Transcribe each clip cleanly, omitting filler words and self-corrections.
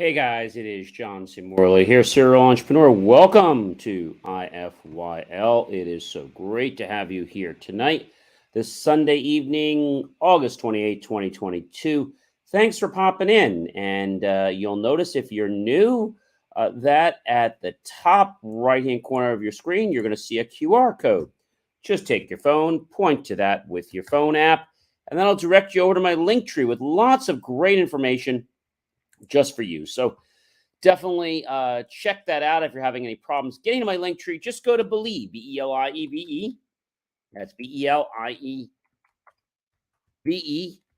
Hey guys, it is John C. Morley here, serial entrepreneur. Welcome to IFYL. It is so great to have you here tonight, this Sunday evening, August 28, 2022. Thanks for popping in. And you'll notice if you're new, that at the top right hand corner of your screen, you're going to see a QR code. Just take your phone, point to that with your phone app, and then I'll direct you over to my link tree with lots of great information just for you. So definitely check that out. If you're having any problems getting to my link tree, just go to Believe, Believe. That's Believe,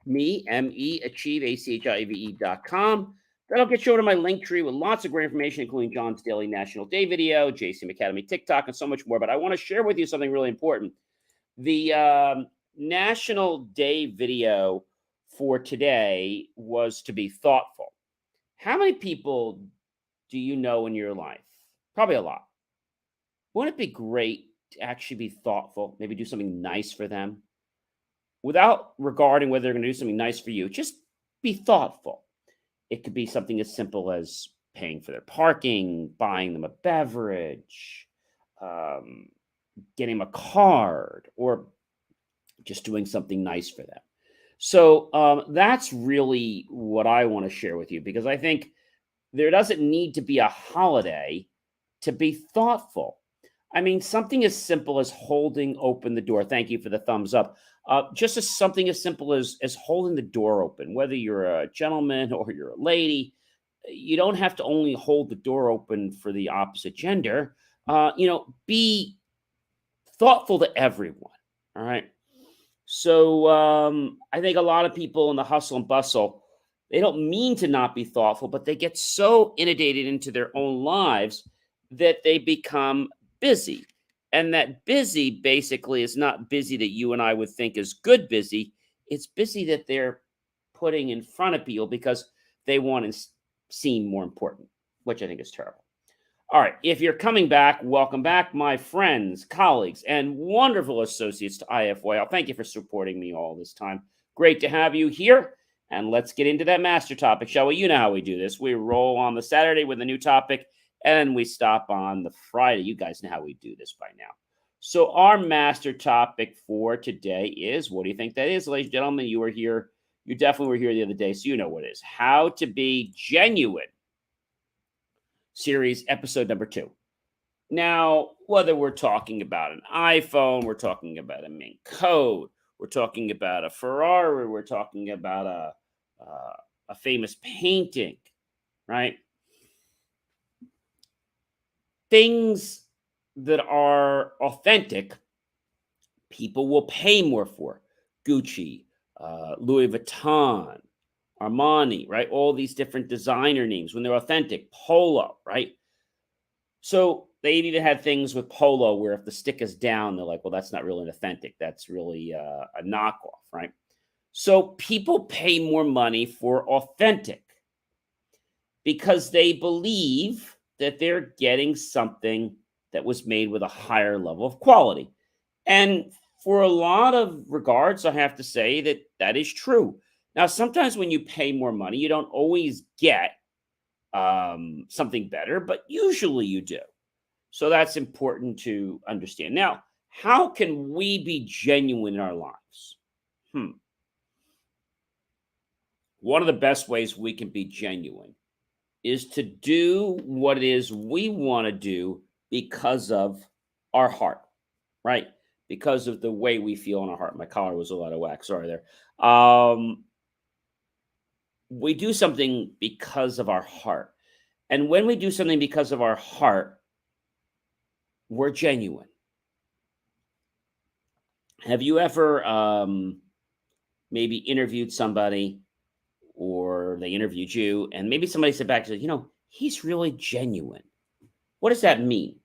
me, M-E, achieve, ACHIEVE.com. That'll get you over to my link tree with lots of great information, including John's Daily National Day video, JCM Academy TikTok, and so much more. But I want to share with you something really important. The National Day video for today was to be thoughtful. How many people do you know in your life? Probably a lot. Wouldn't it be great to actually be thoughtful, maybe do something nice for them without regarding whether they're going to do something nice for you? Just be thoughtful. It could be something as simple as paying for their parking, buying them a beverage, getting them a card, or just doing something nice for them. So that's really what I want to share with you, because I think there doesn't need to be a holiday to be thoughtful. I mean, something as simple as holding open the door. Thank you for the thumbs up. Just as something as simple as holding the door open, whether you're a gentleman or you're a lady, you don't have to only hold the door open for the opposite gender. Be thoughtful to everyone. All right. So I think a lot of people in the hustle and bustle, they don't mean to not be thoughtful, but they get so inundated into their own lives that they become busy. And that busy basically is not busy that you and I would think is good busy. It's busy that they're putting in front of people because they want to seem more important, which I think is terrible. All right. If you're coming back, welcome back, my friends, colleagues, and wonderful associates to IFYL. Thank you for supporting me all this time. Great to have you here. And let's get into that master topic, shall we? You know how we do this. We roll on the Saturday with a new topic, and we stop on the Friday. You guys know how we do this by now. So our master topic for today is, what do you think that is, ladies and gentlemen? You were here. You definitely were here the other day, so you know what it is. How to be genuine. Series episode number 2. Now, whether we're talking about an iPhone, we're talking about a Ming Code, we're talking about a Ferrari, we're talking about a famous painting, right? Things that are authentic, people will pay more for. Gucci, Louis Vuitton, Armani, right? All these different designer names when they're authentic. Polo, right? So they even had things with Polo where if the stick is down, they're like, well, that's not really an authentic. That's really a knockoff, right? So people pay more money for authentic because they believe that they're getting something that was made with a higher level of quality. And for a lot of regards, I have to say that that is true. Now, sometimes when you pay more money, you don't always get something better, but usually you do. So that's important to understand. Now, how can we be genuine in our lives? One of the best ways we can be genuine is to do what it is we want to do because of our heart, right? Because of the way we feel in our heart. My collar was a lot of wax. Sorry there. We do something because of our heart. And when we do something because of our heart, we're genuine. Have you ever maybe interviewed somebody or they interviewed you and maybe somebody said back to you, he's really genuine? What does that mean?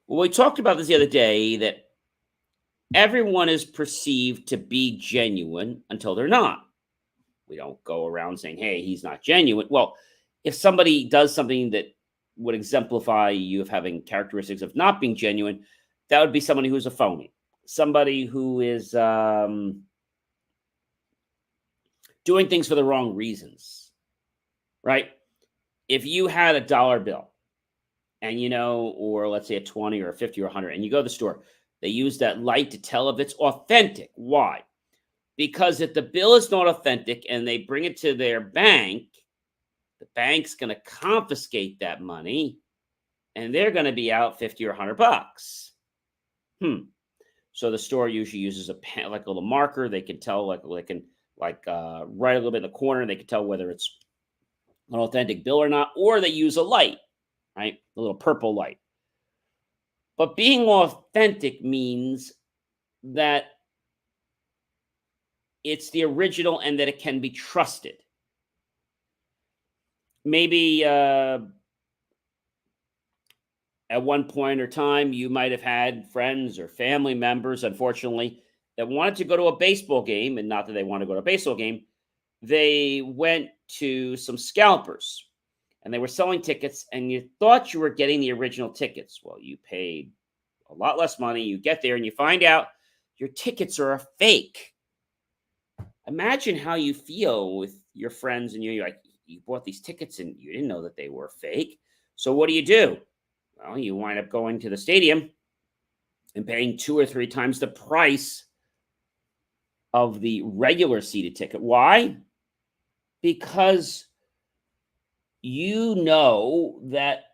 Well, we talked about this the other day that everyone is perceived to be genuine until they're not. We don't go around saying, hey, he's not genuine. Well, if somebody does something that would exemplify you of having characteristics of not being genuine, that would be somebody who's a phony, somebody who is doing things for the wrong reasons, right? if you had a dollar bill and, or let's say a 20 or a 50 or 100, and you go to the store, they use that light to tell if it's authentic. Why? Because if the bill is not authentic and they bring it to their bank, the bank's going to confiscate that money and they're going to be out 50 or 100 bucks. So the store usually uses a pen, like a little marker. They can tell, they can write a little bit in the corner, and they can tell whether it's an authentic bill or not, or they use a light, right? A little purple light. But being authentic means that it's the original and that it can be trusted. Maybe at one point or time, you might have had friends or family members, unfortunately, that wanted to go to a baseball game, and not that they want to go to a baseball game. They went to some scalpers and they were selling tickets, and you thought you were getting the original tickets. Well, you paid a lot less money. You get there and you find out your tickets are a fake. Imagine how you feel with your friends and you're like, you bought these tickets and you didn't know that they were fake. So what do? Well, you wind up going to the stadium and paying 2 or 3 times the price of the regular seated ticket. Why? Because you know that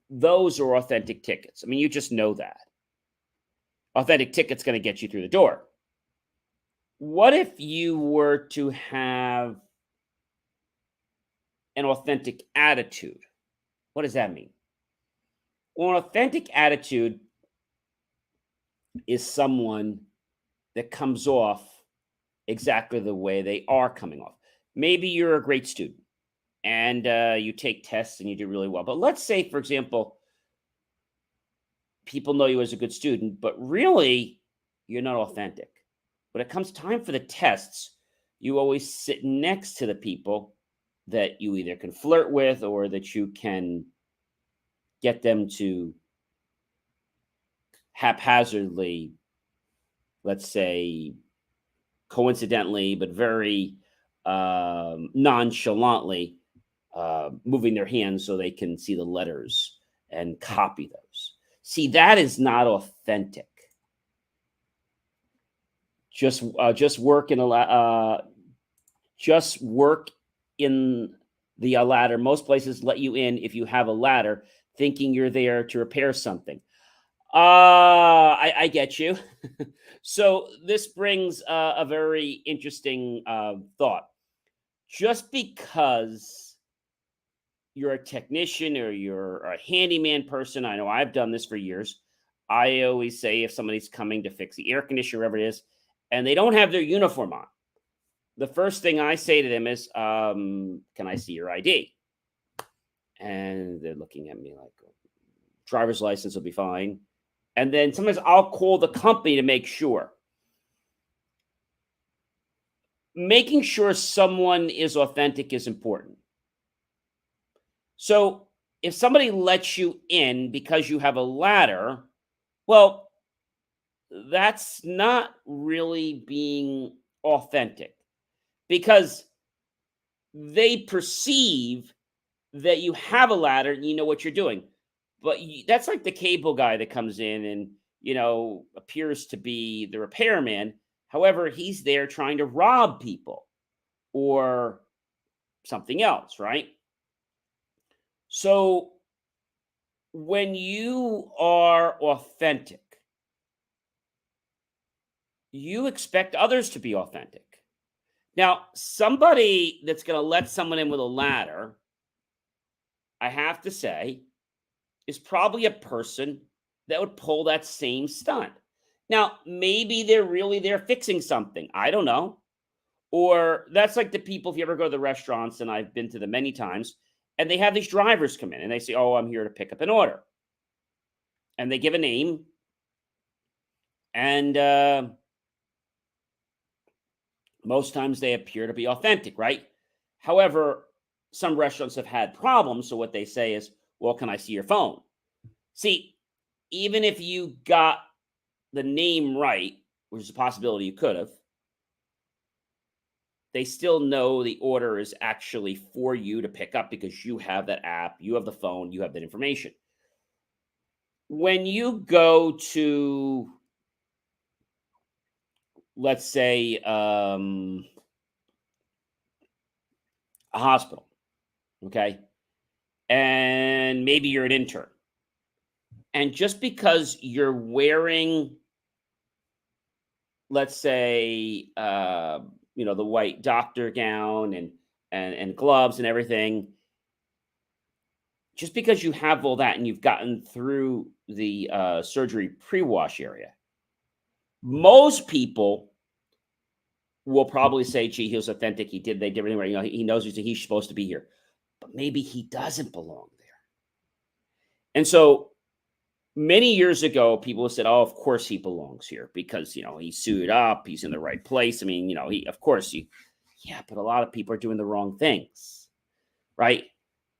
those are authentic tickets. I mean, you just know that. Authentic ticket's going to get you through the door. What if you were to have an authentic attitude? What does that mean? Well, an authentic attitude is someone that comes off exactly the way they are coming off. Maybe you're a great student and you take tests and you do really well. But let's say, for example, people know you as a good student, but really you're not authentic. When it comes time for the tests, you always sit next to the people that you either can flirt with or that you can get them to haphazardly, let's say, coincidentally, but very nonchalantly, moving their hands so they can see the letters and copy those. See, that is not authentic. Just work in the ladder. Most places let you in if you have a ladder, thinking you're there to repair something. I get you. So this brings a very interesting thought. Just because you're a technician or you're a handyman person, I know I've done this for years. I always say if somebody's coming to fix the air conditioner, whatever it is, and they don't have their uniform on, the first thing I say to them is, can I see your ID? And they're looking at me like, driver's license will be fine. And then sometimes I'll call the company to make sure. Making sure someone is authentic is important. So if somebody lets you in because you have a ladder, well, that's not really being authentic, because they perceive that you have a ladder and you know what you're doing. But that's like the cable guy that comes in and, appears to be the repairman. However, he's there trying to rob people or something else, right? So when you are authentic, you expect others to be authentic. Now, somebody that's going to let someone in with a ladder, I have to say, is probably a person that would pull that same stunt. Now, maybe they're really there fixing something. I don't know. Or that's like the people, if you ever go to the restaurants, and I've been to them many times, and they have these drivers come in and they say, oh, I'm here to pick up an order. And they give a name. And most times they appear to be authentic, right? However, some restaurants have had problems. So what they say is, well, can I see your phone? See, even if you got the name right, which is a possibility you could have, they still know the order is actually for you to pick up because you have that app, you have the phone, you have that information. When you go to, let's say, a hospital, okay, and maybe you're an intern, and just because you're wearing, let's say, the white doctor gown and gloves and everything, just because you have all that and you've gotten through the surgery pre-wash area, most people will probably say, "Gee, he was authentic. They did everything right. He knows he's supposed to be here." But maybe he doesn't belong there. And so many years ago, people said, "Oh, of course he belongs here because he's suited up, he's in the right place." I mean, he of course he, yeah, but a lot of people are doing the wrong things, right?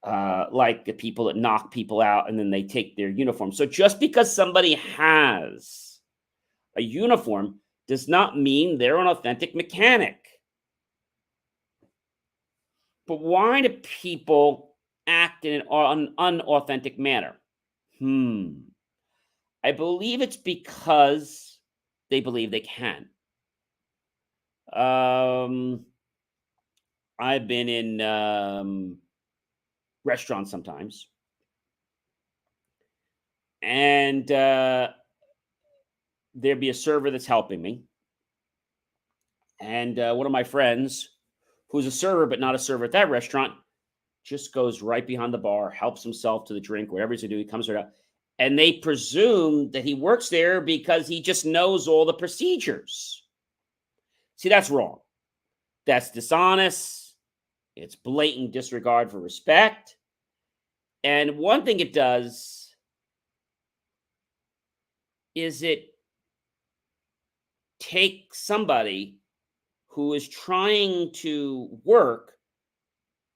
Like the people that knock people out and then they take their uniform. So just because somebody has a uniform does not mean they're an authentic mechanic. But why do people act in an unauthentic manner? I believe it's because they believe they can. Um, I've been in restaurants sometimes, and there'd be a server that's helping me, and one of my friends, who's a server but not a server at that restaurant, just goes right behind the bar, helps himself to the drink, whatever he's gonna do. He comes right out, and they presume that he works there because he just knows all the procedures. See, that's wrong. That's dishonest. It's blatant disregard for respect. And one thing it does is it takes somebody who is trying to work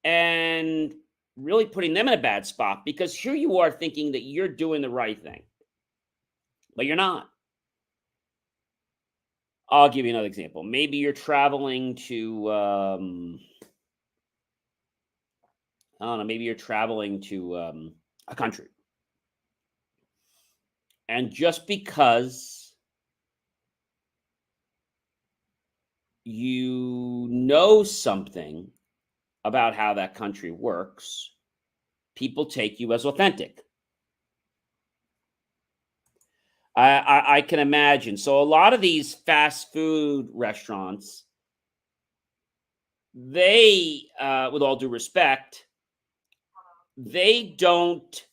and really putting them in a bad spot because here you are thinking that you're doing the right thing, but you're not. I'll give you another example. Maybe you're traveling to, I don't know, maybe you're traveling to a country. And just because you know something about how that country works, people take you as authentic. I can imagine. So a lot of these fast food restaurants, they, with all due respect, they don't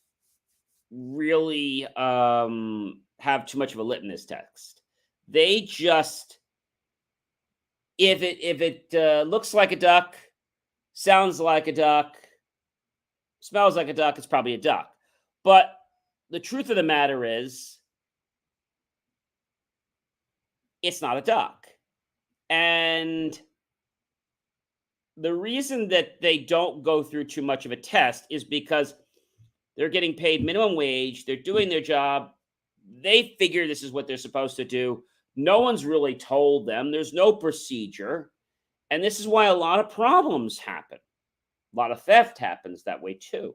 really have too much of a litmus test. They just, if it looks like a duck, sounds like a duck, smells like a duck, it's probably a duck. But the truth of the matter is, it's not a duck. And the reason that they don't go through too much of a test is because they're getting paid minimum wage, they're doing their job, they figure this is what they're supposed to do. No one's really told them, there's no procedure. And this is why a lot of problems happen. A lot of theft happens that way too.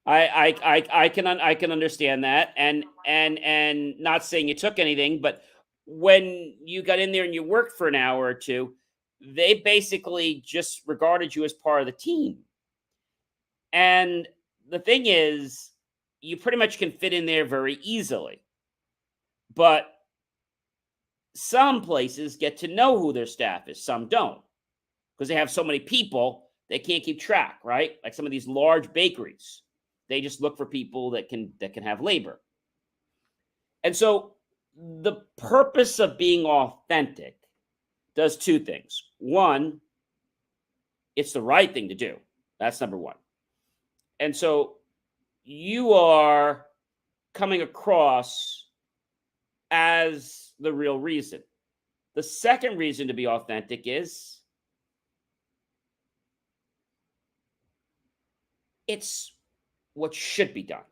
I can understand that, and not saying you took anything, but when you got in there and you worked for an hour or two, they basically just regarded you as part of the team. And the thing is, you pretty much can fit in there very easily. But some places get to know who their staff is, some don't, because they have so many people they can't keep track, right? Like some of these large bakeries, they just look for people that can have labor. And so the purpose of being authentic does two things. One, it's the right thing to do. That's number one. And so you are coming across as the real reason. The second reason to be authentic is it's what should be done.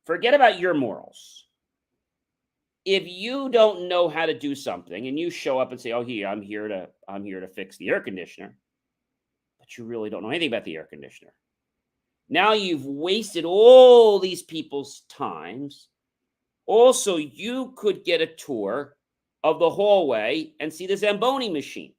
Forget about your morals. If you don't know how to do something and you show up and say, "Oh, I'm here to fix the air conditioner," but you really don't know anything about the air conditioner. Now you've wasted all these people's times. Also, you could get a tour of the hallway and see the Zamboni machine.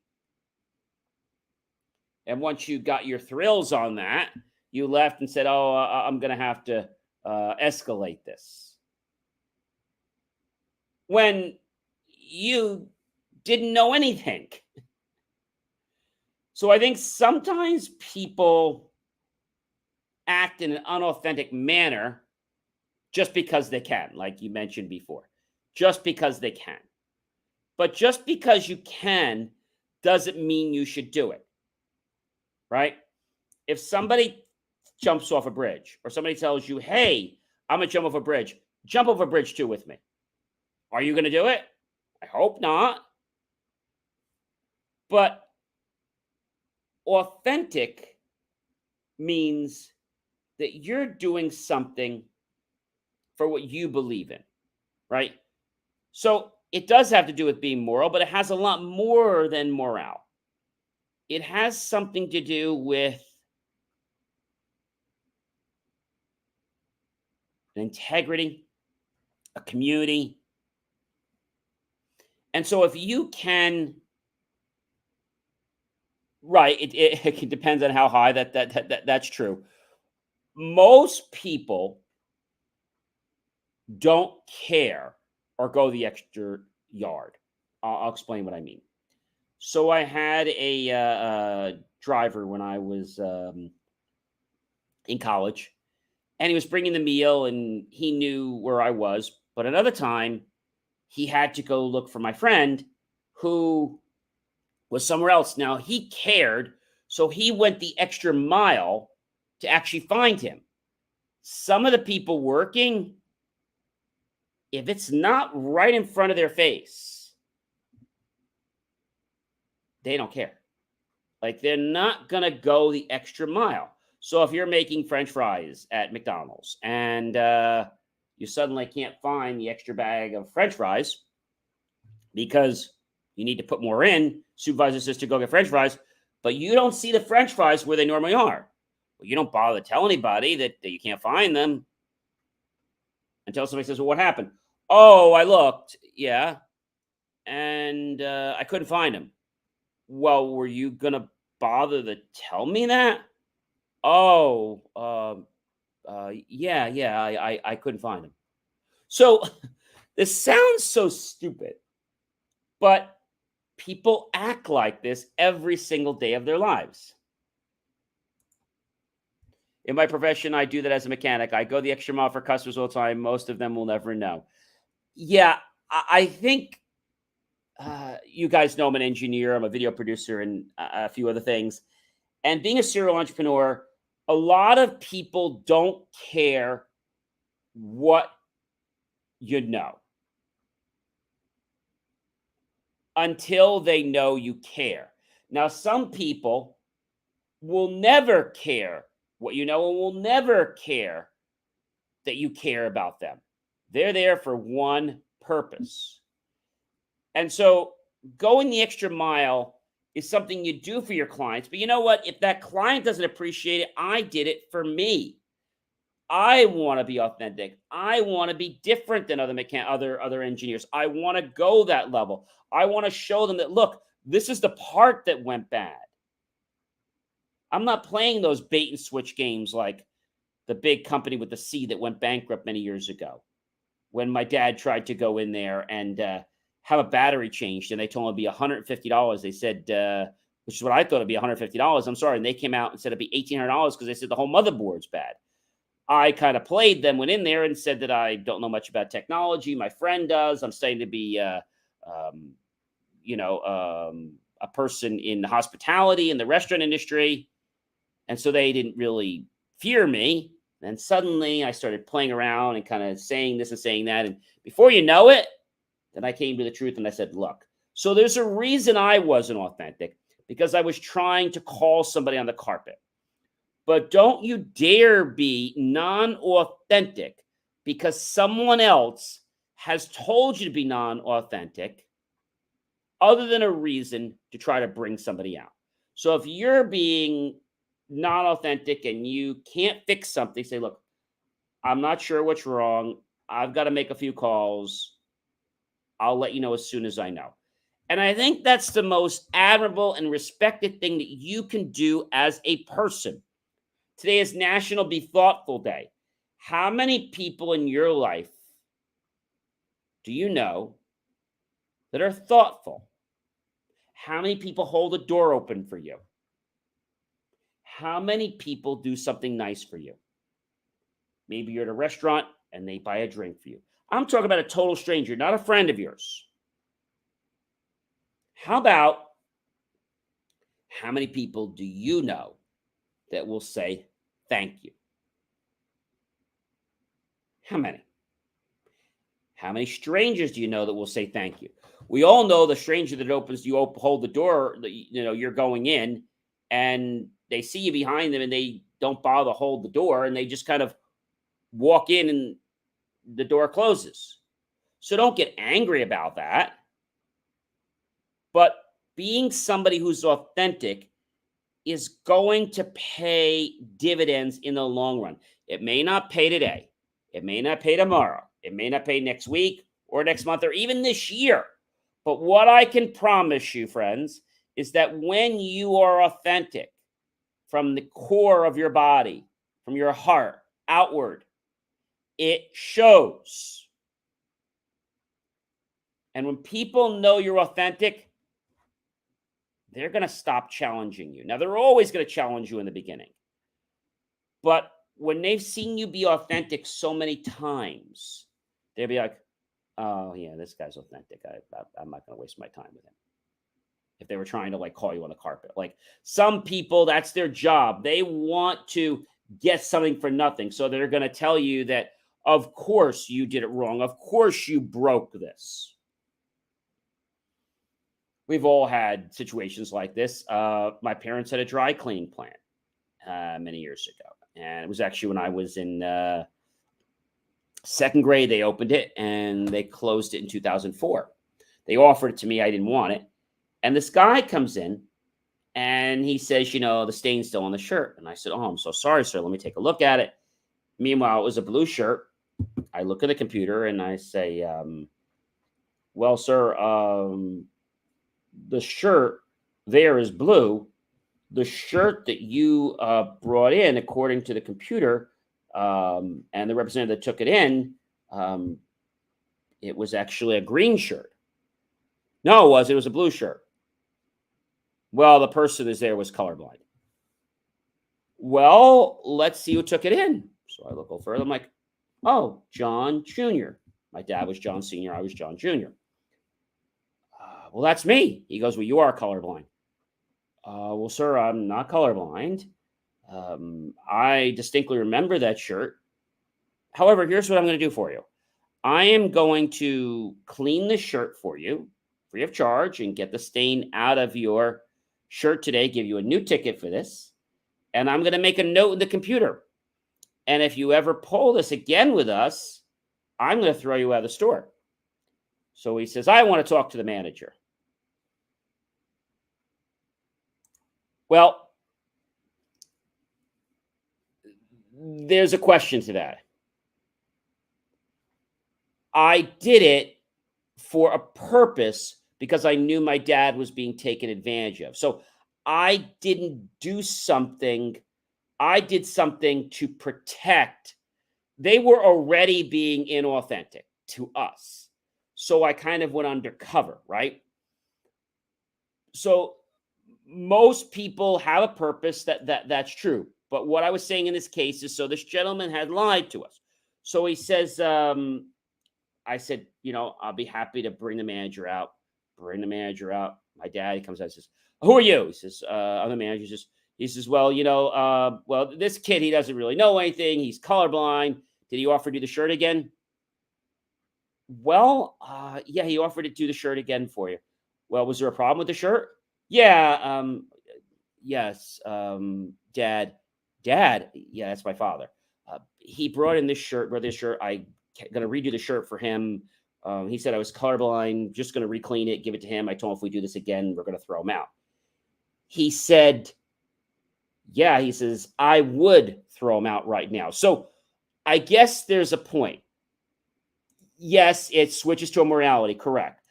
And once you got your thrills on that, you left and said, "Oh, I'm going to have to escalate this." When you didn't know anything. So I think sometimes people act in an unauthentic manner just because they can, like you mentioned before, just because they can. But just because you can doesn't mean you should do it, right? If somebody jumps off a bridge or somebody tells you, "Hey, I'm going to jump off a bridge too with me." Are you going to do it? I hope not. But authentic means that you're doing something for what you believe in, right? So it does have to do with being moral, but it has a lot more than morale. It has something to do with an integrity, a community. And so if you can, right, it depends on how high that's true. Most people don't care or go the extra yard. I'll explain what I mean. So I had a driver when I was in college, and he was bringing the meal, and he knew where I was. But another time, he had to go look for my friend who was somewhere else. Now he cared, so he went the extra mile to actually find him. Some of the people working, if it's not right in front of their face, they don't care. Like, they're not going to go the extra mile. So if you're making French fries at McDonald's and you suddenly can't find the extra bag of French fries because you need to put more in, supervisor says to go get French fries, but you don't see the French fries where they normally are. Well, you don't bother to tell anybody that you can't find them until somebody says, "Well, what happened?" "Oh, I looked." "Yeah. And I couldn't find them." "Well, were you going to bother to tell me that?" "Oh, yeah, I couldn't find him." So this sounds so stupid, but people act like this every single day of their lives. In my profession, I do that as a mechanic. I go the extra mile for customers all the time. Most of them will never know. Yeah, I think you guys know I'm an engineer. I'm a video producer and a few other things. And being a serial entrepreneur, a lot of people don't care what you know until they know you care. Now, some people will never care what you know and will never care that you care about them. They're there for one purpose. And so going the extra mile is something you do for your clients. But you know what? If that client doesn't appreciate it, I did it for me. I want to be authentic. I want to be different than other engineers. I want to go that level. I want to show them that, look, this is the part that went bad. I'm not playing those bait and switch games like the big company with the C that went bankrupt many years ago. When my dad tried to go in there and have a battery changed, and they told him it'd be $150. They said, which is what I thought it'd be $150. I'm sorry. And they came out and said it'd be $1,800 because they said the whole motherboard's bad. I kind of played them, went in there and said that I don't know much about technology. My friend does. I'm studying to be, a person in hospitality in the restaurant industry. And so they didn't really fear me. And suddenly I started playing around and kind of saying this and saying that. And before you know it, then I came to the truth and I said, look, so there's a reason I wasn't authentic, because I was trying to call somebody on the carpet. But don't you dare be non-authentic because someone else has told you to be non-authentic other than a reason to try to bring somebody out. So if you're being non-authentic and you can't fix something, say, look, I'm not sure what's wrong. I've got to make a few calls. I'll let you know as soon as I know. And I think that's the most admirable and respected thing that you can do as a person. Today is National Be Thoughtful Day. How many people in your life do you know that are thoughtful? How many people hold a door open for you? How many people do something nice for you? Maybe you're at a restaurant and they buy a drink for you. I'm talking about a total stranger, not a friend of yours. How about how many people do you know that will say thank you? How many? How many strangers do you know that will say thank you? We all know the stranger that opens, you hold the door, you're going in, and they see you behind them and they don't bother to hold the door and they just kind of walk in and the door closes. So don't get angry about that. But being somebody who's authentic is going to pay dividends in the long run. It may not pay today. It may not pay tomorrow. It may not pay next week or next month or even this year. But what I can promise you, friends, is that when you are authentic from the core of your body, from your heart outward, it shows. And when people know you're authentic, they're going to stop challenging you. Now, they're always going to challenge you in the beginning. But when they've seen you be authentic so many times, they'll be like, oh, yeah, this guy's authentic. I'm not going to waste my time with him. If they were trying to like call you on the carpet. Like some people, that's their job. They want to get something for nothing. So they're going to tell you that, of course, you did it wrong. Of course, you broke this. We've all had situations like this. My parents had a dry cleaning plant many years ago. And it was actually when I was in second grade, they opened it and they closed it in 2004. They offered it to me. I didn't want it. And this guy comes in and he says, the stain's still on the shirt. And I said, oh, I'm so sorry, sir. Let me take a look at it. Meanwhile, it was a blue shirt. I look at the computer and I say, well, sir, the shirt there is blue. The shirt that you brought in, according to the computer, and the representative that took it in, it was actually a green shirt. No, it was a blue shirt. Well, the person who's there was colorblind. Well, let's see who took it in. So I look a little further. I'm like, oh, John Jr. My dad was John Sr. I was John Jr. Well, that's me. He goes, well, you are colorblind. Well, sir, I'm not colorblind. I distinctly remember that shirt. However, here's what I'm going to do for you. I am going to clean the shirt for you free of charge and get the stain out of your shirt today, give you a new ticket for this. And I'm going to make a note in the computer. And if you ever pull this again with us, I'm going to throw you out of the store. So he says, I want to talk to the manager. Well, there's a question to that. I did it for a purpose because I knew my dad was being taken advantage of. So I didn't do something. I did something to protect. They were already being inauthentic to us. So I kind of went undercover, right? So most people have a purpose. That's true. But what I was saying in this case is, so this gentleman had lied to us. So he says, I said, I'll be happy to bring the manager out. Bring the manager out. My dad, he comes out and says, who are you? He says, I'm the manager. He says, well, well, this kid, he doesn't really know anything. He's colorblind. Did he offer to do the shirt again? Well, yeah, he offered to do the shirt again for you. Well, was there a problem with the shirt? Yeah. Yes. Dad. Yeah, that's my father. He brought in this shirt. I'm going to redo the shirt for him. He said I was colorblind, just going to reclean it, give it to him. I told him if we do this again, we're going to throw him out. He said, yeah, he says, I would throw him out right now. So I guess there's a point. Yes, it switches to a morality, correct.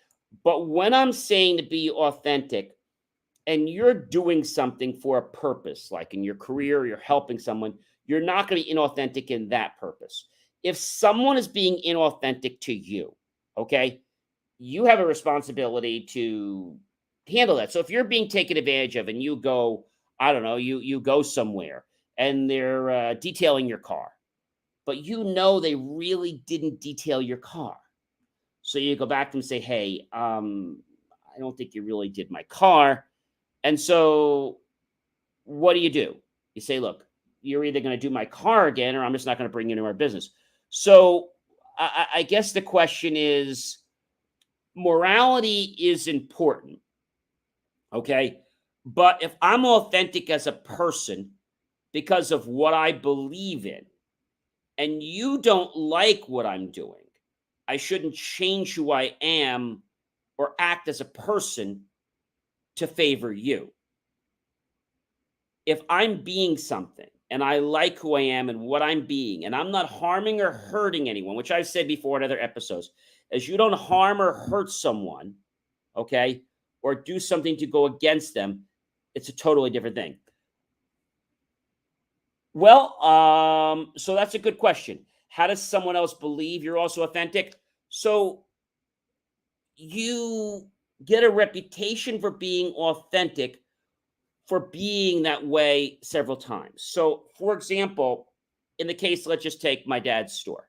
But when I'm saying to be authentic and you're doing something for a purpose, like in your career, you're helping someone, you're not going to be inauthentic in that purpose. If someone is being inauthentic to you, okay, you have a responsibility to handle that. So if you're being taken advantage of and you go, I don't know, you go somewhere and they're detailing your car, but you know they really didn't detail your car. So you go back to them and say, hey, I don't think you really did my car. And so what do? You say, look, you're either going to do my car again or I'm just not going to bring you into our business. So I guess the question is, morality is important, okay? But if I'm authentic as a person because of what I believe in, and you don't like what I'm doing, I shouldn't change who I am or act as a person to favor you. If I'm being something and I like who I am and what I'm being, and I'm not harming or hurting anyone, which I've said before in other episodes, is you don't harm or hurt someone, okay, or do something to go against them, it's a totally different thing. Well, so that's a good question. How does someone else believe you're also authentic? So you get a reputation for being authentic for being that way several times. So, for example, in the case, let's just take my dad's store.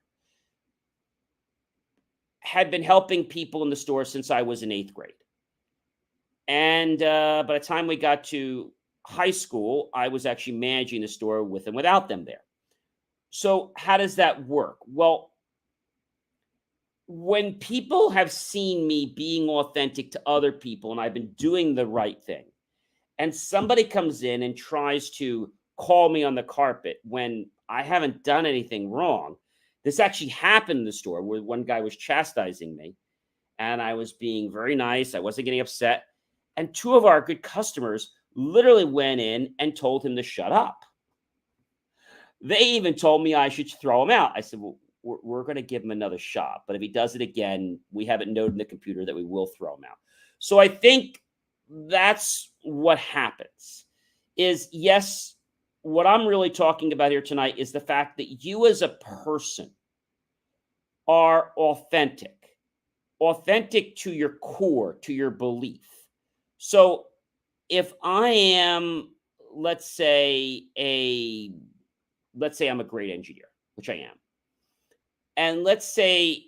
Had been helping people in the store since I was in 8th grade. And by the time we got to high school, I was actually managing the store with and without them there. So how does that work? Well, when people have seen me being authentic to other people and I've been doing the right thing, and somebody comes in and tries to call me on the carpet when I haven't done anything wrong. This actually happened in the store where one guy was chastising me and I was being very nice. I wasn't getting upset. And two of our good customers literally went in and told him to shut up. They even told me I should throw him out. I said, well, we're going to give him another shot. But if he does it again, we have it noted in the computer that we will throw him out. So I think that's what happens is, yes, what I'm really talking about here tonight is the fact that you as a person are authentic to your core, to your belief. So if I am, let's say I'm a great engineer, which I am. And let's say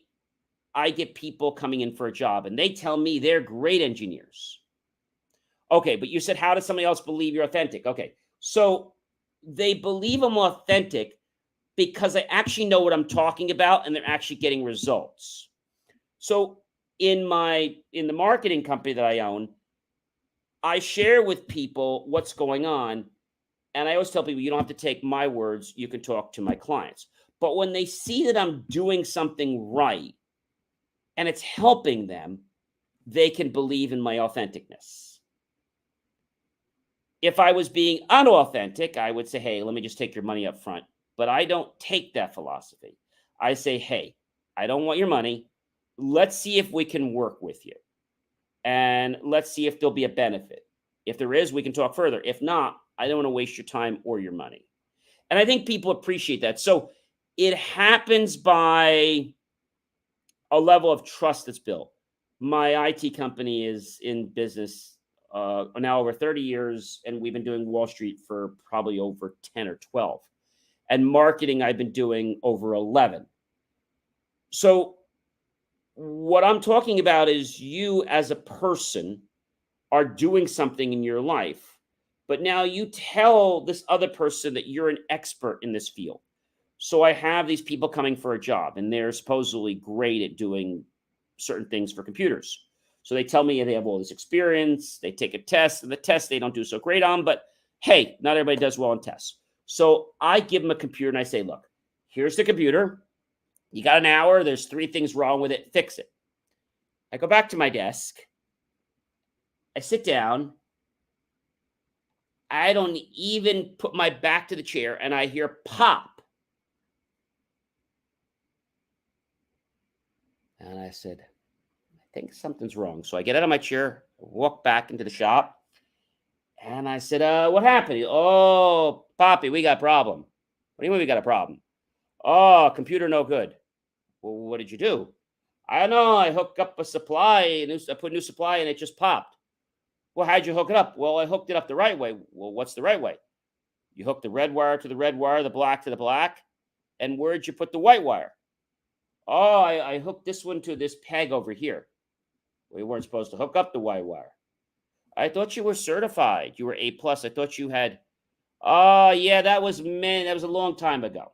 I get people coming in for a job and they tell me they're great engineers. Okay, but you said, how does somebody else believe you're authentic? Okay, so they believe I'm authentic because I actually know what I'm talking about and they're actually getting results. So in the marketing company that I own, I share with people what's going on. And I always tell people, you don't have to take my words. You can talk to my clients. But when they see that I'm doing something right and it's helping them, they can believe in my authenticness. If I was being unauthentic, I would say, hey, let me just take your money up front. But I don't take that philosophy. I say, hey, I don't want your money. Let's see if we can work with you. And let's see if there'll be a benefit. If there is, we can talk further. If not, I don't want to waste your time or your money. And I think people appreciate that. So it happens by a level of trust that's built. My IT company is in business now over 30 years, and we've been doing Wall Street for probably over 10 or 12. And marketing, I've been doing over 11. So what I'm talking about is you as a person are doing something in your life, but now you tell this other person that you're an expert in this field. So I have these people coming for a job, and they're supposedly great at doing certain things for computers. So they tell me they have all this experience. They take a test, and the test they don't do so great on, but hey, not everybody does well on tests. So I give them a computer, and I say, look, here's the computer. You got an hour. There's 3 things wrong with it. Fix it. I go back to my desk. I sit down. I don't even put my back to the chair, and I hear pop. And I said, I think something's wrong. So I get out of my chair, walk back into the shop, and I said, what happened? Oh, Poppy, we got a problem. What do you mean we got a problem? Oh, computer no good. Well, what did you do? I don't know. I hooked up a supply, I put a new supply, and it just popped. Well, how'd you hook it up? Well, I hooked it up the right way. Well, what's the right way? You hook the red wire to the red wire, the black to the black. And where'd you put the white wire? Oh, I hooked this one to this peg over here. We weren't supposed to hook up the white wire. I thought you were certified. You were A plus. I thought you had. Oh, yeah, that was a long time ago.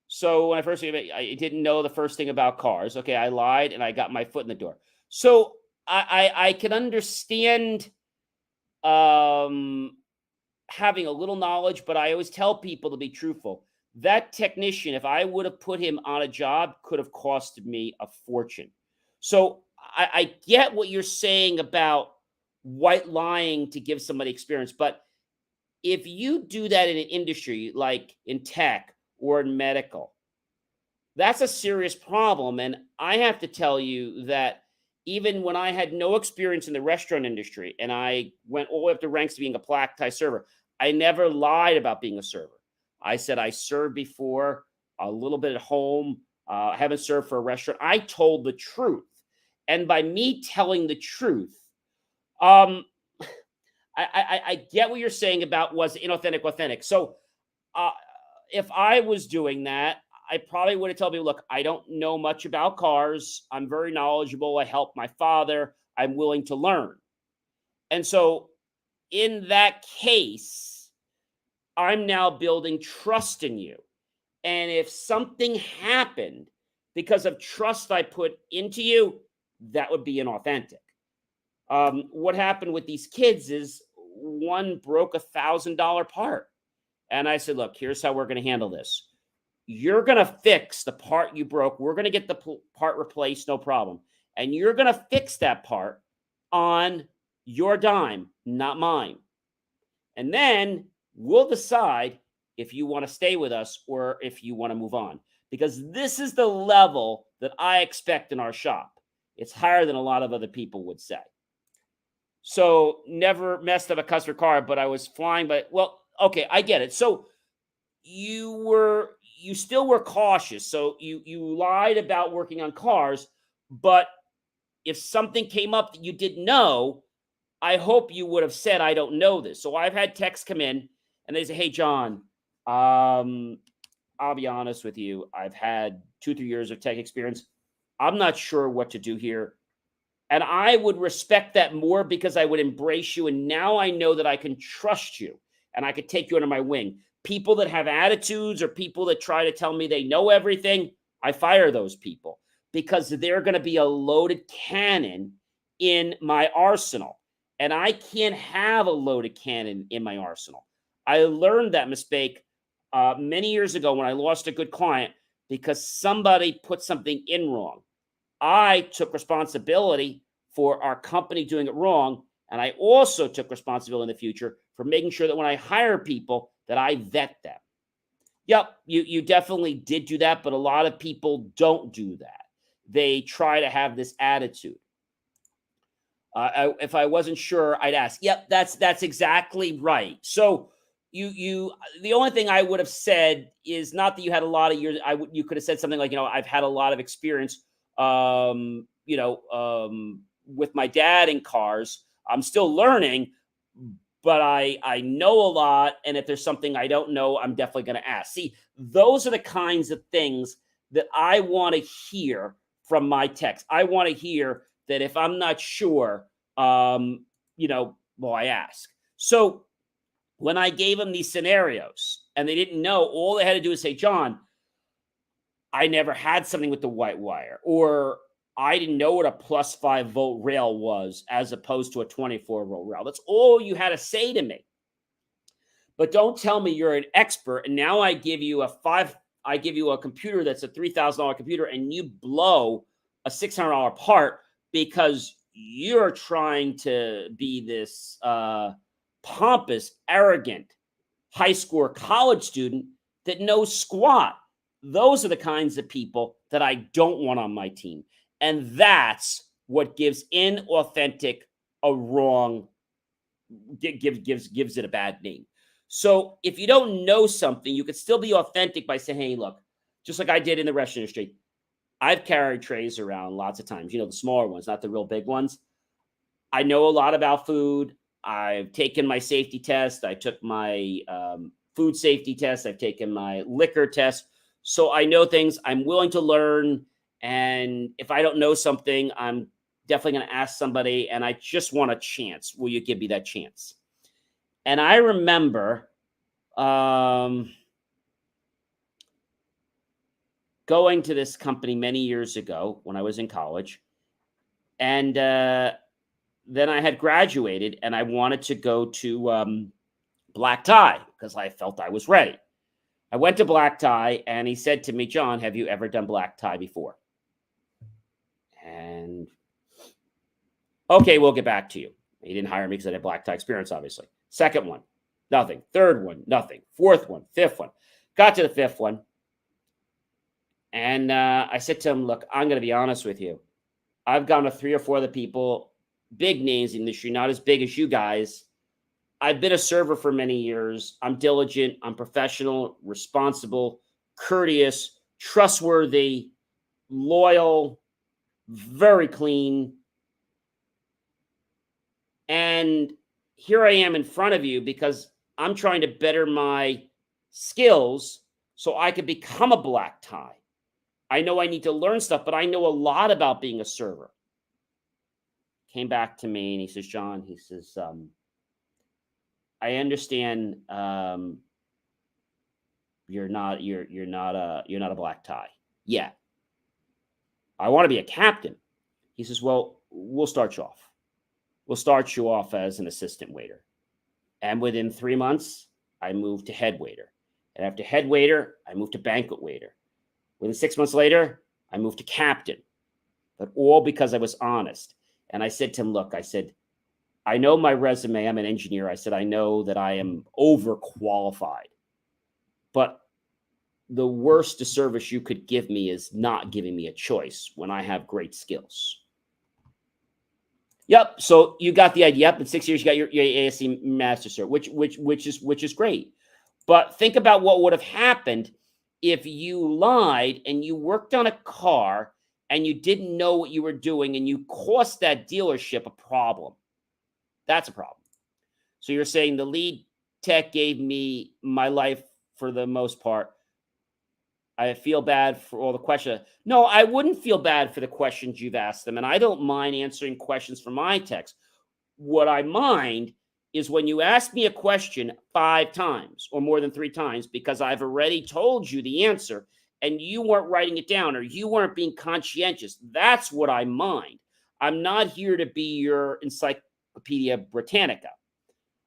So when I first came, I didn't know the first thing about cars. Okay, I lied and I got my foot in the door. So I can understand having a little knowledge, but I always tell people to be truthful. That technician, if I would have put him on a job, could have costed me a fortune. So I get what you're saying about white lying to give somebody experience, but if you do that in an industry like in tech or in medical, that's a serious problem. And I have to tell you that even when I had no experience in the restaurant industry and I went all the way up the ranks to being a black tie server, I never lied about being a server. I said I served before, a little bit at home. I haven't served for a restaurant. I told the truth. And by me telling the truth, um, I get what you're saying about was inauthentic, authentic. So uh, if I was doing that, I probably would have told people, look, I don't know much about cars. I'm very knowledgeable. I helped my father. I'm willing to learn. And so in that case, I'm now building trust in you. And if something happened because of trust I put into you, that would be inauthentic. What happened with these kids is one broke $1,000 part. And I said, look, here's how we're going to handle this. You're going to fix the part you broke. We're going to get the part replaced, no problem. And you're going to fix that part on your dime, not mine. And then we'll decide if you want to stay with us or if you want to move on. Because this is the level that I expect in our shop. It's higher than a lot of other people would say. So never messed up a customer car, but I was flying. But well, okay, I get it. So you still were cautious. So you lied about working on cars, but if something came up that you didn't know, I hope you would have said, I don't know this. So I've had texts come in and they say, hey, John, I'll be honest with you. I've had 2-3 years of tech experience. I'm not sure what to do here. And I would respect that more because I would embrace you. And now I know that I can trust you and I could take you under my wing. People that have attitudes or people that try to tell me they know everything, I fire those people because they're going to be a loaded cannon in my arsenal. And I can't have a loaded cannon in my arsenal. I learned that mistake many years ago when I lost a good client because somebody put something in wrong. I took responsibility for our company doing it wrong. And I also took responsibility in the future for making sure that when I hire people, that I vet them. Yep, you definitely did do that, but a lot of people don't do that. They try to have this attitude. If I wasn't sure, I'd ask. Yep, that's exactly right. So the only thing I would have said is not that you had a lot of years. You could have said something like, I've had a lot of experience, with my dad in cars. I'm still learning, but I know a lot. And if there's something I don't know, I'm definitely going to ask. See, those are the kinds of things that I want to hear from my text. I want to hear that if I'm not sure, I ask. So when I gave them these scenarios and they didn't know, all they had to do is say, John, I never had something with the white wire, or I didn't know what a +5 volt rail was as opposed to a 24 volt rail. That's all you had to say to me. But don't tell me you're an expert and now I give you a computer that's a $3,000 computer and you blow a $600 part because you're trying to be this pompous, arrogant high school or college student that knows squat. Those are the kinds of people that I don't want on my team. And that's what gives inauthentic a wrong, gives it a bad name. So if you don't know something, you could still be authentic by saying, hey, look, just like I did in the restaurant industry, I've carried trays around lots of times, the smaller ones, not the real big ones. I know a lot about food. I've taken my safety test. I took my food safety test. I've taken my liquor test. So I know things. I'm willing to learn. And if I don't know something, I'm definitely going to ask somebody. And I just want a chance. Will you give me that chance? And I remember going to this company many years ago when I was in college. And then I had graduated and I wanted to go to black tie because I felt I was ready. I went to black tie and he said to me, John, have you ever done black tie before? And okay, we'll get back to you. He didn't hire me because I had black tie experience, obviously. Second one, nothing. Third one, nothing. Fourth one, fifth one. Got to the fifth one. And I said to him, look, I'm going to be honest with you. I've gone to 3 or 4 other people, big names in the industry, not as big as you guys. I've been a server for many years. I'm diligent. I'm professional, responsible, courteous, trustworthy, loyal, very clean. And here I am in front of you because I'm trying to better my skills so I could become a black tie. I know I need to learn stuff, but I know a lot about being a server. Came back to me and he says, John, he says, I understand you're not a black tie yet. I want to be a captain. He says, well, we'll start you off. We'll start you off as an assistant waiter. And within 3 months, I moved to head waiter. And after head waiter, I moved to banquet waiter. Within 6 months later, I moved to captain, but all because I was honest. And I said to him, look, I said, I know my resume. I'm an engineer. I said, I know that I am overqualified, but the worst disservice you could give me is not giving me a choice when I have great skills. Yep. So you got the idea. Yep. In 6 years, you got your ASC master cert, which is great. But think about what would have happened if you lied and you worked on a car and you didn't know what you were doing and you cost that dealership a problem. That's a problem. So you're saying the lead tech gave me my life for the most part. I feel bad for all the questions. No, I wouldn't feel bad for the questions you've asked them. And I don't mind answering questions from my techs. What I mind is when you ask me a question 5 times or more than 3 times because I've already told you the answer and you weren't writing it down or you weren't being conscientious. That's what I mind. I'm not here to be your Encyclopedia Britannica.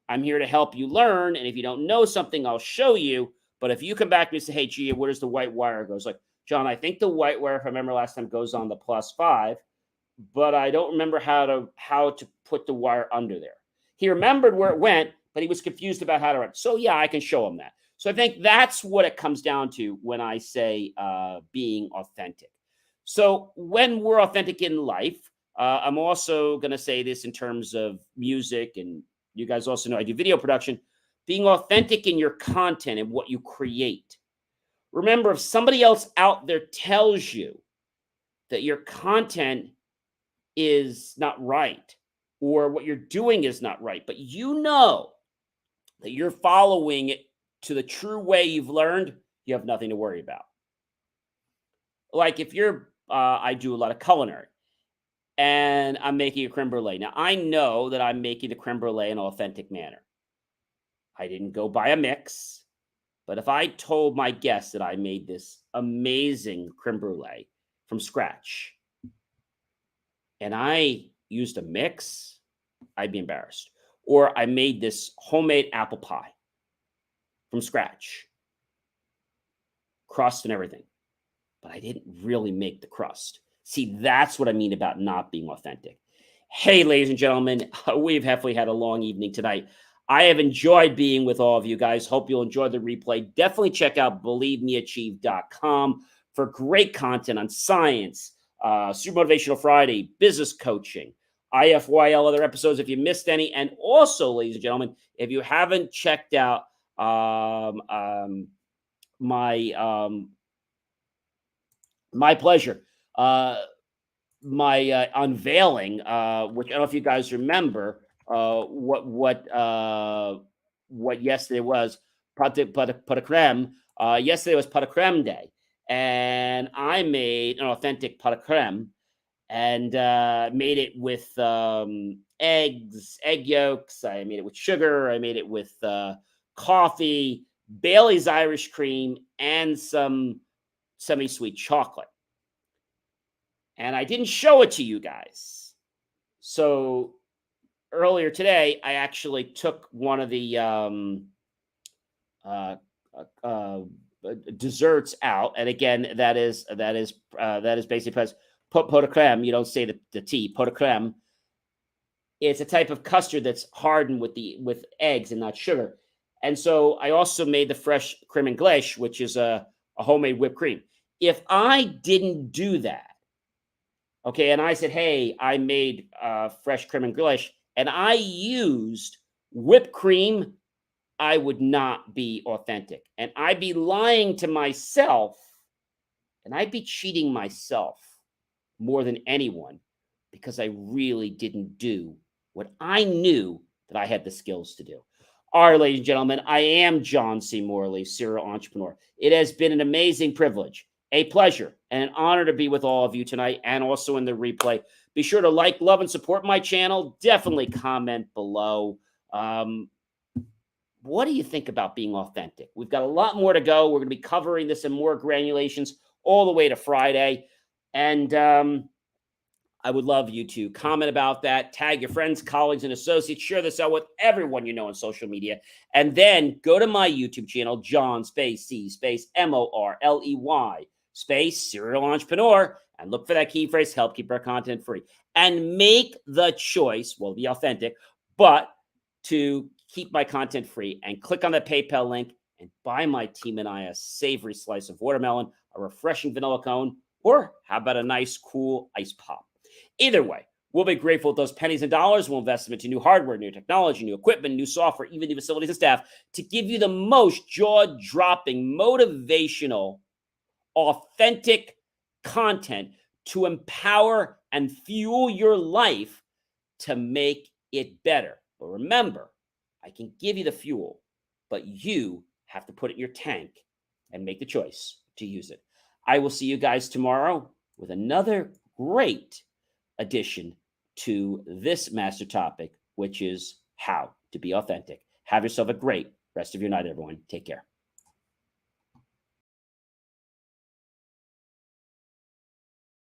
I'm here to help you learn. And if you don't know something, I'll show you. But if you come back to me and say, hey, Gia, where does the white wire go? It's like, John, I think the white wire, if I remember last time, goes on the +5, but I don't remember how to put the wire under there. He remembered where it went, but he was confused about how to run. So yeah, I can show him that. So I think that's what it comes down to when I say being authentic. So when we're authentic in life, I'm also going to say this in terms of music, and you guys also know I do video production, being authentic in your content and what you create. Remember, if somebody else out there tells you that your content is not right, or what you're doing is not right, but you know that you're following it to the true way you've learned, you have nothing to worry about. Like if I do a lot of culinary and I'm making a creme brulee. Now I know that I'm making the creme brulee in an authentic manner. I didn't go buy a mix, but if I told my guests that I made this amazing creme brulee from scratch and I used a mix, I'd be embarrassed. Or I made this homemade apple pie from scratch, crust and everything, but I didn't really make the crust. See, that's what I mean about not being authentic. Hey, ladies and gentlemen, we've halfway had a long evening tonight. I have enjoyed being with all of you guys. Hope you'll enjoy the replay. Definitely check out believemeachieve.com for great content on science, Super Motivational Friday, business coaching, IFYL, other episodes if you missed any. And also, ladies and gentlemen, if you haven't checked out my pleasure. My unveiling, which I don't know if you guys remember, what yesterday was. Pot de creme. Yesterday was pot de creme day, and I made an authentic pot de creme, and made it with eggs, egg yolks. I made it with sugar. I made it with coffee, Bailey's Irish cream, and some semi-sweet chocolate. And I didn't show it to you guys. So earlier today, I actually took one of the desserts out. And again, that is basically because pot de creme. You don't say the T, pot de creme. It's a type of custard that's hardened with eggs and not sugar. And so I also made the fresh creme anglaise, which is a homemade whipped cream. If I didn't do that, okay, and I said, hey, I made fresh creme anglaise, and I used whipped cream, I would not be authentic. And I'd be lying to myself, and I'd be cheating myself more than anyone, because I really didn't do what I knew that I had the skills to do. All right, ladies and gentlemen, I am John C. Morley, serial entrepreneur. It has been an amazing privilege, a pleasure, and an honor to be with all of you tonight, and also in the replay. Be sure to like, love, and support my channel. Definitely comment below. What do you think about being authentic? We've got a lot more to go. We're going to be covering this in more granulations all the way to Friday. And I would love you to comment about that, tag your friends, colleagues, and associates, share this out with everyone you know on social media, and then go to my YouTube channel, John C Morley serial entrepreneur, and look for that key phrase, help keep our content free, and make the choice, well, be authentic, but to keep my content free, and click on the PayPal link and buy my team and I a savory slice of watermelon, a refreshing vanilla cone, or how about a nice, cool ice pop? Either way, we'll be grateful with those pennies and dollars. We'll invest them into new hardware, new technology, new equipment, new software, even new facilities and staff to give you the most jaw-dropping, motivational, authentic content to empower and fuel your life to make it better. But remember, I can give you the fuel, but you have to put it in your tank and make the choice to use it. I will see you guys tomorrow with another great addition to this master topic, which is how to be authentic. Have yourself a great rest of your night, everyone. Take care.